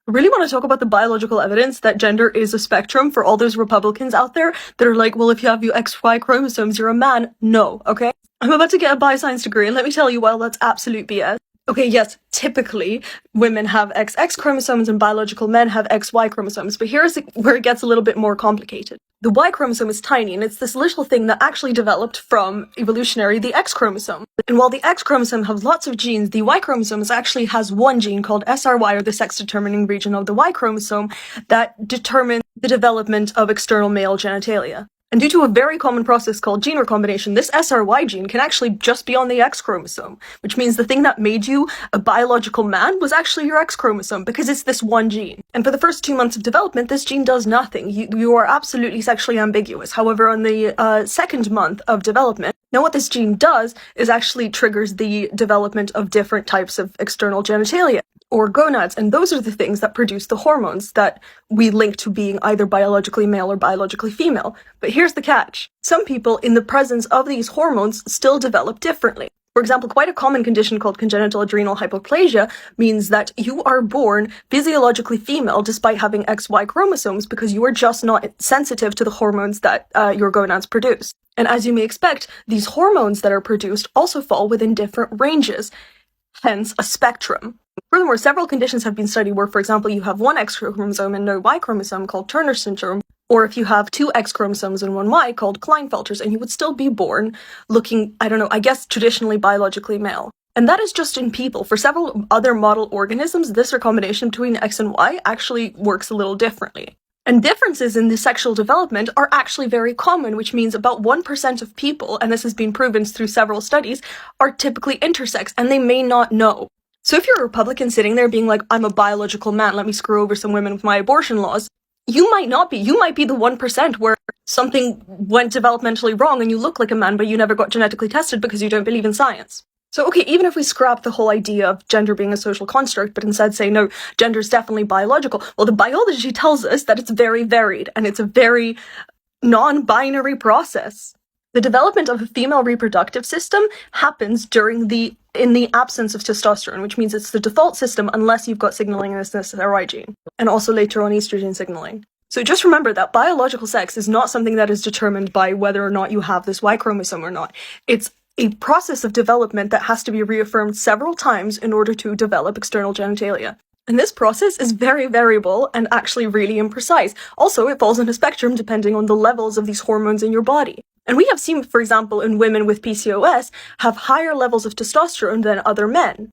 Really want to talk about the biological evidence that gender is a spectrum for all those Republicans out there that are like, well, if you have your XY chromosomes, you're a man. No, okay? I'm about to get a bioscience degree, and let me tell you, well, that's absolute BS. Okay, yes, typically women have XX chromosomes and biological men have XY chromosomes, but here's where it gets a little bit more complicated. The Y chromosome is tiny, and it's this little thing that actually developed from evolutionary the X chromosome. And while the X chromosome has lots of genes, the Y chromosome actually has one gene called SRY, or the sex-determining region of the Y chromosome, that determines the development of external male genitalia. And due to a very common process called gene recombination, this SRY gene can actually just be on the X chromosome, which means the thing that made you a biological man was actually your X chromosome, because it's this one gene. And for the first 2 months of development, this gene does nothing. You are absolutely sexually ambiguous. However, on the second month of development, now what this gene does is actually triggers the development of different types of external genitalia, or gonads, and those are the things that produce the hormones that we link to being either biologically male or biologically female. But here's the catch. Some people, in the presence of these hormones, still develop differently. For example, quite a common condition called congenital adrenal hypoplasia means that you are born physiologically female despite having XY chromosomes because you are just not sensitive to the hormones that your gonads produce. And as you may expect, these hormones that are produced also fall within different ranges, hence a spectrum. Furthermore, several conditions have been studied where, for example, you have one X chromosome and no Y chromosome called Turner syndrome, or if you have two X chromosomes and one Y called Klinefelters, and you would still be born looking, I guess traditionally biologically male. And that is just in people. For several other model organisms, this recombination between X and Y actually works a little differently. And differences in the sexual development are actually very common, which means about 1% of people, and this has been proven through several studies, are typically intersex, and they may not know. So if you're a Republican sitting there being like, I'm a biological man, let me screw over some women with my abortion laws, you might not be. You might be the 1% where something went developmentally wrong and you look like a man, but you never got genetically tested because you don't believe in science. So okay, even if we scrap the whole idea of gender being a social construct, but instead say, no, gender is definitely biological, well, the biology tells us that it's very varied, and it's a very non-binary process. The development of a female reproductive system happens in the absence of testosterone, which means it's the default system unless you've got signaling in this SRY gene, and also later on estrogen signaling. So just remember that biological sex is not something that is determined by whether or not you have this Y chromosome or not. It's a process of development that has to be reaffirmed several times in order to develop external genitalia. And this process is very variable and actually really imprecise. Also, it falls on a spectrum depending on the levels of these hormones in your body. And we have seen, for example, in women with PCOS, have higher levels of testosterone than other men.